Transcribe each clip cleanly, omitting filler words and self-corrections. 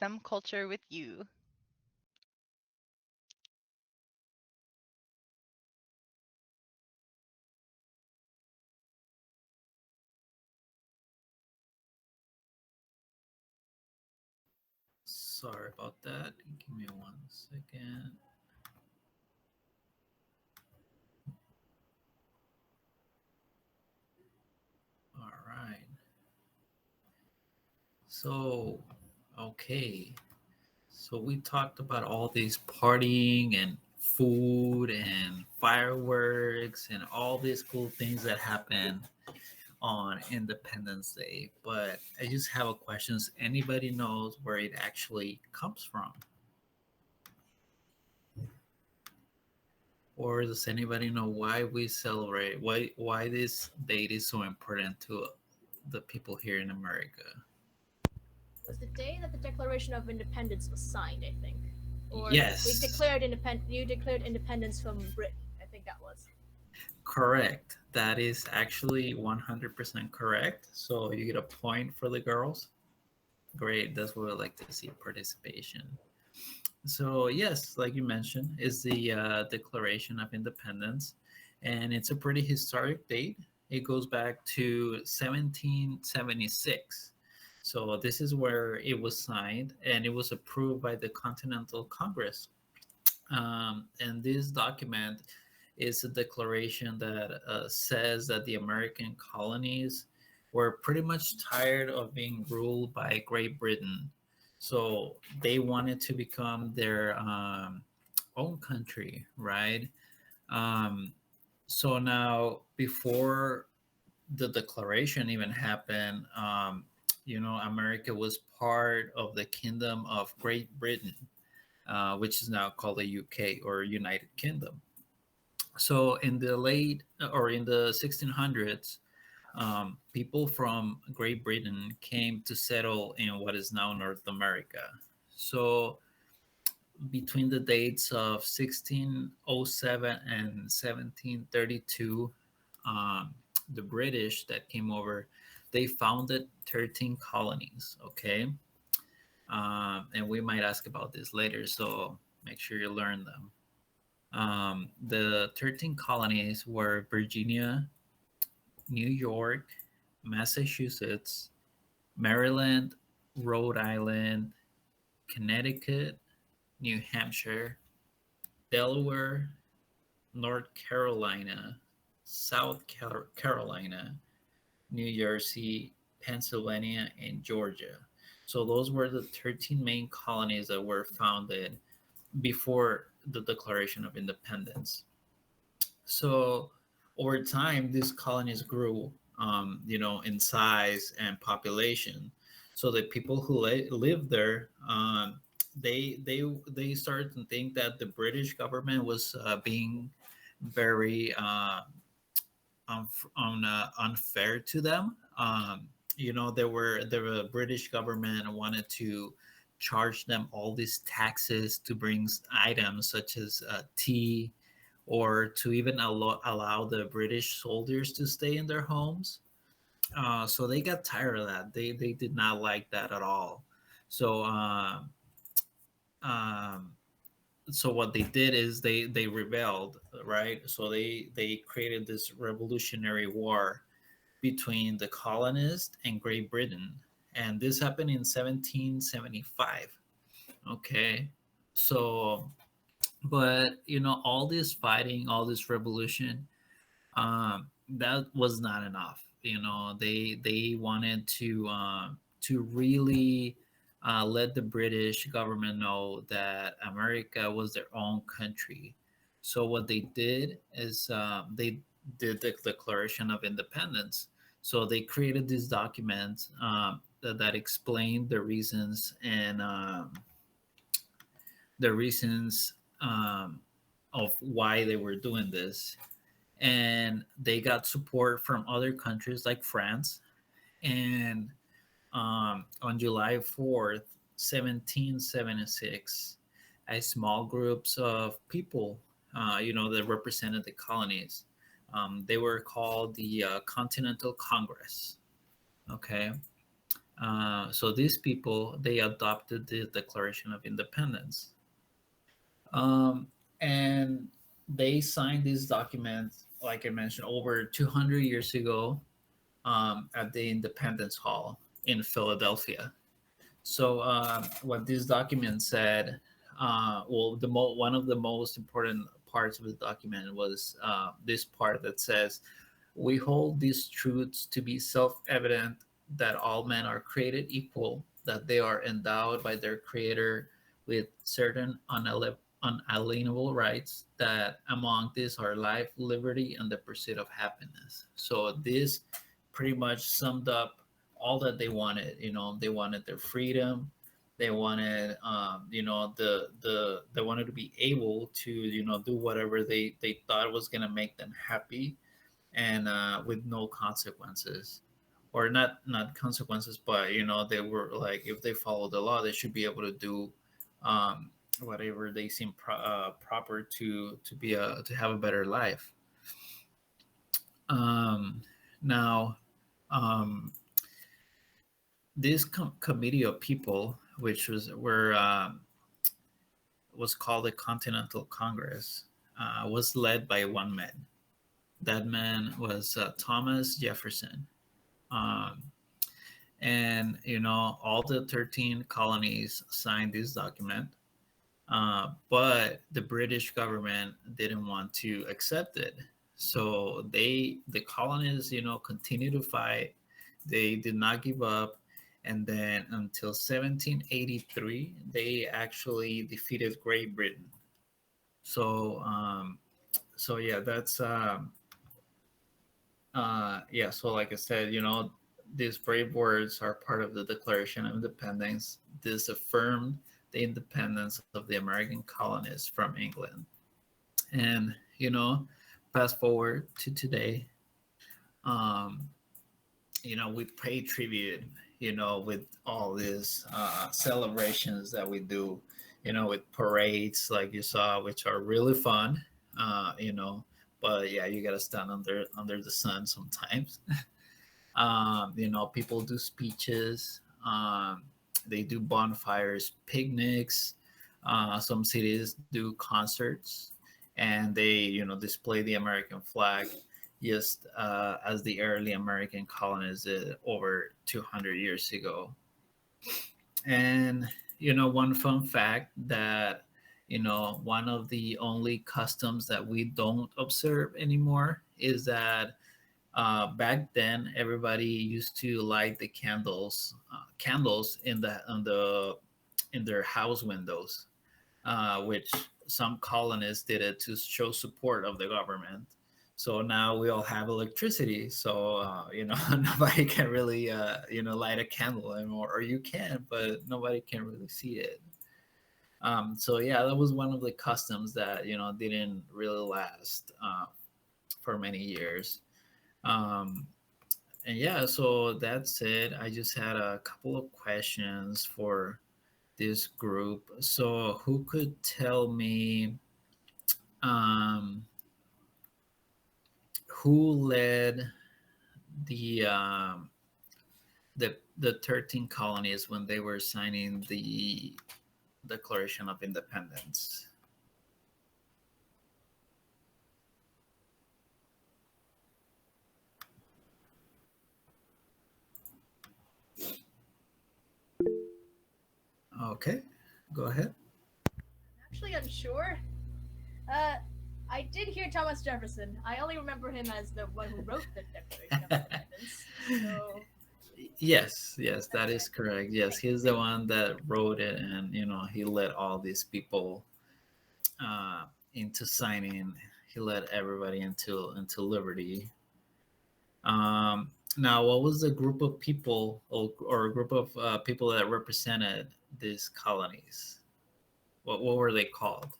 STEM culture with you. Sorry about that. Give me 1 second. All right. So, okay. So we talked about all these partying and food and fireworks and all these cool things that happen on Independence Day. But I just have a question. Does anybody knows where it actually comes from? Or does anybody know why we celebrate? Why this date is so important to the people here in America? Was the day that the Declaration of Independence was signed, I think. Or we Yes, declared independent. You declared independence from Britain. I think that was. correct. That is actually 100% correct. So you get a point for the girls. Great. That's what I like to see, participation. So yes, like you mentioned, is the Declaration of Independence, and it's a pretty historic date. It goes back to 1776. So this is where it was signed, and it was approved by the Continental Congress. And this document is a declaration that says that the American colonies were pretty much tired of being ruled by Great Britain. So they wanted to become their own country, right? Um, so now, before the declaration even happened, America was part of the Kingdom of Great Britain, which is now called the UK or United Kingdom. So in the late or in the 1600s, people from Great Britain came to settle in what is now North America. So between the dates of 1607 and 1732, the British that came over, they founded 13 colonies. Okay, and we might ask about this later, so make sure you learn them. The 13 colonies were Virginia, New York, Massachusetts, Maryland, Rhode Island, Connecticut, New Hampshire, Delaware, North Carolina, South Carolina, New Jersey, Pennsylvania, and Georgia. So those were the 13 main colonies that were founded before the Declaration of Independence. So over time, these colonies grew, in size and population. So the people who lived there, they started to think that the British government was being very unfair to them. The British government wanted to charge them all these taxes to bring items such as tea, or to even allow the British soldiers to stay in their homes. So they got tired of that. They did not like that at all. So um, so what they did is they rebelled, right? So they created this revolutionary war between the colonists and Great Britain, and this happened in 1775. Okay, so but all this fighting, all this revolution, that was not enough. They wanted to really let the British government know that America was their own country. So what they did is they did the Declaration of Independence. So they created this document that explained the reasons, and the reasons of why they were doing this. And they got support from other countries like France. And on July 4th, 1776, a small groups of people, that represented the colonies, they were called the Continental Congress. Okay. So these people, they adopted the Declaration of Independence, um, and they signed this document, like I mentioned, over 200 years ago, at the Independence Hall in Philadelphia. So what this document said, well, one of the most important parts of the document was this part that says, "We hold these truths to be self-evident, that all men are created equal, that they are endowed by their Creator with certain unalienable rights, that among these are life, liberty, and the pursuit of happiness." So this pretty much summed up all that they wanted. They wanted their freedom. They wanted, they wanted to be able to, do whatever they thought was gonna make them happy, and with no consequences, or not consequences, but they were like, if they follow the law, they should be able to do um, whatever they seem proper to have a better life. Um, Now, um, this committee of people, which was called the Continental Congress, was led by one man. That man was Thomas Jefferson. Um, and all the 13 colonies signed this document, but the British government didn't want to accept it. So the colonists, continued to fight. They did not give up, and then until 1783, they actually defeated Great Britain. So yeah, that's yeah. So like I said, these brave words are part of the Declaration of Independence. This affirmed the independence of the American colonists from England. And fast forward to today, um, we pay tribute, with all these celebrations that we do, with parades like you saw, which are really fun, but yeah, you gotta stand under the sun sometimes. People do speeches, they do bonfires, picnics. Some cities do concerts, and they, display the American flag, just as the early American colonists did over 200 years ago. And one fun fact that one of the only customs that we don't observe anymore is that back then everybody used to light the candles in their house windows, which some colonists did it to show support of the government. So now we all have electricity, so nobody can really light a candle anymore, or you can, but nobody can really see it. So yeah, that was one of the customs that didn't really last for many years. um, and yeah, so that's it. I just had a couple of questions for this group. So who could tell me, um, who led the um, the 13 colonies when they were signing the Declaration of Independence? Okay, go ahead. Actually unsure. Uh, I did hear Thomas Jefferson. I only remember him as the one who wrote the Declaration of Independence. So Yes, that that's is it. correct. Yes, Thank you, he's the thank you. one that wrote it, and he led all these people uh, into signing. He led everybody into liberty. Now, what was the group of people, or a group of people that represented these colonies? What were they called?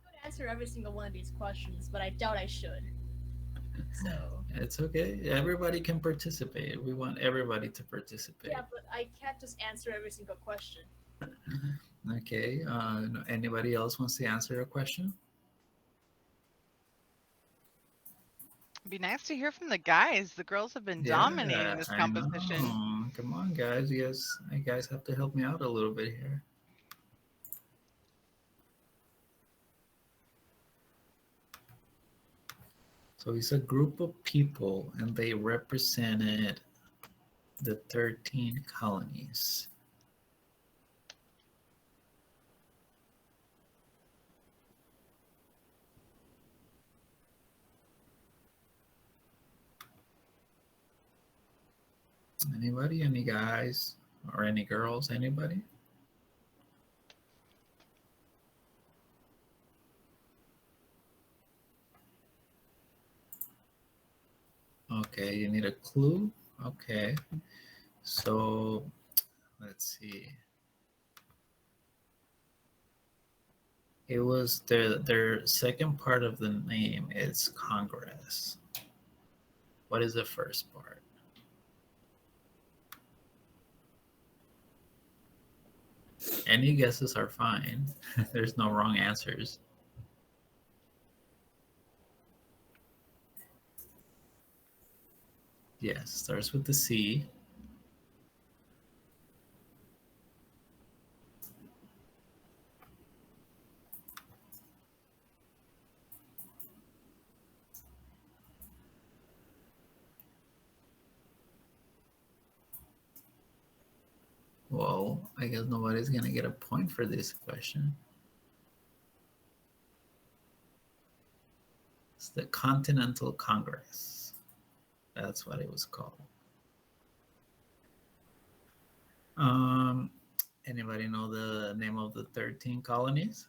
I could answer every single one of these questions, but I doubt I should. So It's okay. Everybody can participate. We want everybody to yeah, participate. but I can't just answer every single question. Okay. Anybody else wants to answer a question? Be nice to hear from the guys. The girls have been dominating Yeah, this I competition. know. Come on, guys. You guys have to help me out a little bit here. So it's a group of people, and they represented the 13 colonies. Anybody? Any guys or any girls? Anybody? Okay, you need a clue? Okay. So let's see. It was their second part of the name is Congress. What is the first part? Any guesses are fine. There's no wrong answers. Yes, starts with the C. Well, I guess nobody's gonna get a point for this question. It's the Continental Congress. That's what it was called. Um, Anybody know the name of the 13 colonies?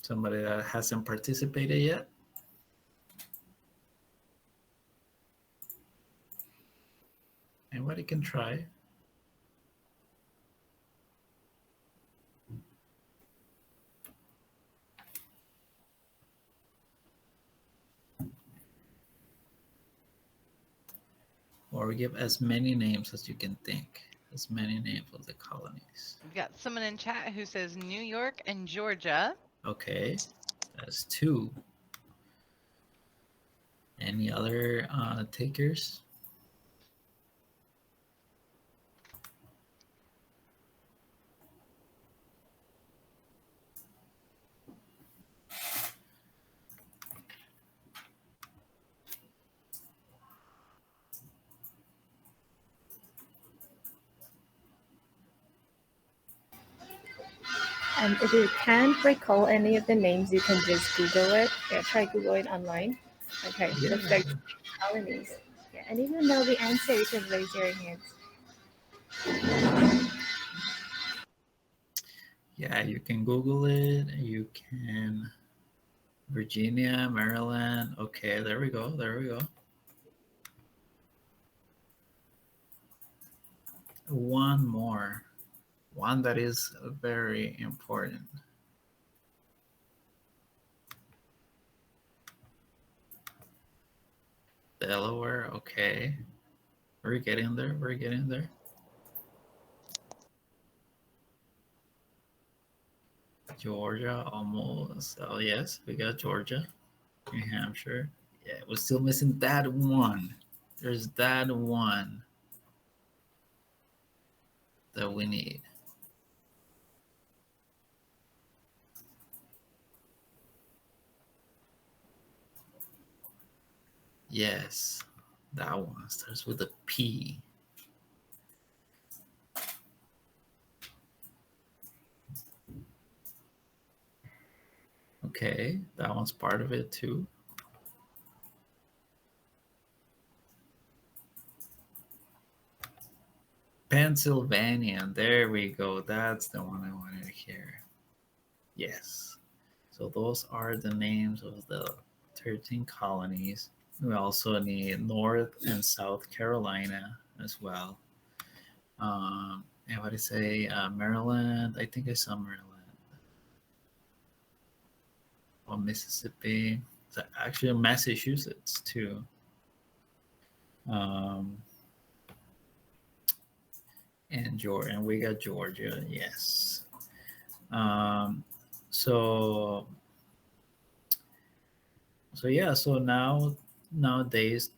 Somebody that hasn't participated yet? Anybody can try. Or give as many names as you can think. As many names of the colonies. We've got someone in chat who says New York and Georgia. Okay, that's 2. Any other takers? If you can't recall any of the names, you can just Google it. Yeah, try Google it online. Okay, Yeah. the 13 colonies. Yeah, and if you know the answer, you can raise your hands. Yeah, you can Google it. You can Virginia, Maryland. Okay, there we go. There we go. One more. One that is very important. Delaware. Okay. We're getting there. We're getting there. Georgia, almost. Oh, yes, we got Georgia. New Hampshire. Yeah, we're still missing that one. There's that one that we need. Yes, that one starts with a P. Okay, that one's part of it too. Pennsylvania. There we go. That's the one I wanted to hear. Yes. So those are the names of the 13 colonies. We also need North and South Carolina as well. And what did I say? Maryland. I think I saw Maryland. Or Mississippi. So actually, Massachusetts too. Um, and Georgia. And we got Georgia. Yes. So So yeah, so nowadays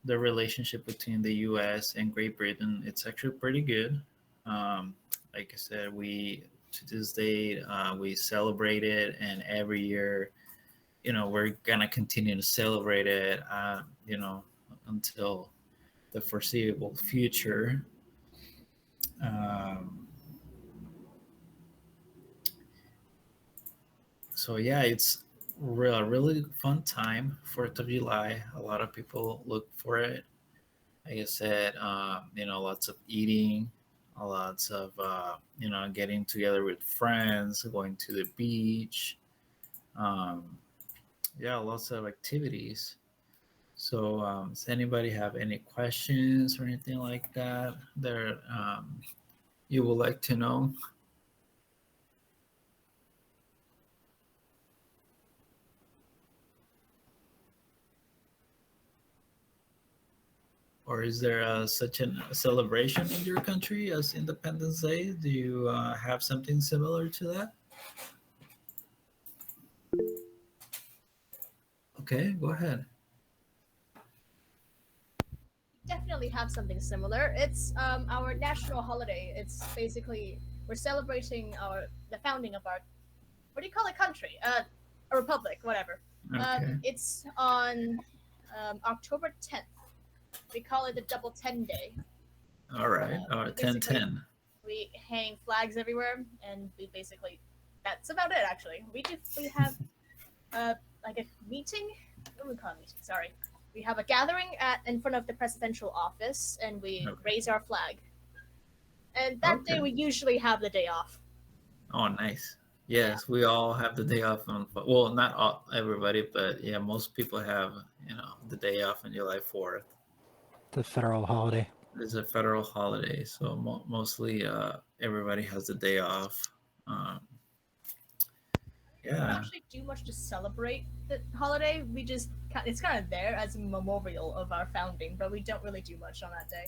the relationship between the U.S. and Great Britain, it's actually pretty good. Like I said, we to this day we celebrate it, and every year, we're gonna continue to celebrate it. Until the foreseeable future. Um, so yeah, it's a really fun time, 4th of July. A lot of people look for it. Like I said, lots of eating, lots of getting together with friends, going to the beach. Um, yeah, lots of activities. So, does anybody have any questions or anything like that you would like to know? Or is there such a celebration in your country as Independence Day? Do you have something similar to that? Okay, go ahead. Definitely have something similar. It's our national holiday. It's basically we're celebrating the founding of our what do you call a country? A republic, whatever. Okay. It's on October 10th. We call it the Double 10 Day. All right. All right. 10 Basically, 10. we hang flags everywhere, and we basically that's about it. Actually, we have like a meeting. What do we call a meeting? Sorry, we have a gathering in front of the presidential office, and we Okay. raise our flag. And that day, Okay. we usually have the day off. Oh, nice. Yes, we all have the day off on, well, not all, everybody, but yeah, most people have, the day off on July 4th. The federal holiday. It's a federal holiday, so mostly everybody has the day off. Um, We don't yeah. actually do much to celebrate the holiday. We just it's kind of there as a memorial of our founding, but we don't really do much on that day.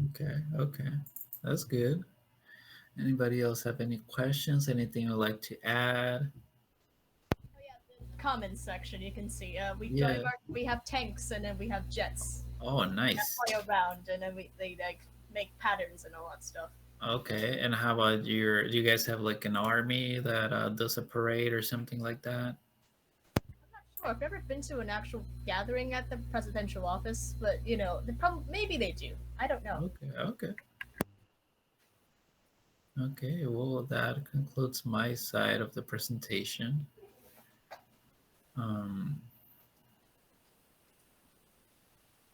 Okay. Okay. That's good. Anybody else have any questions? Anything you'd like to add? Oh yeah, the comments section you can see. Yeah. We have tanks and then we have jets Oh, that nice. fly around and then they like make patterns and all that stuff. Okay. And how about do you guys have like an army that does a parade or something like that? I'm not sure. I've never been to an actual gathering at the presidential office, but maybe they do. I don't know. Okay. Okay. Okay. Well, that concludes my side of the presentation.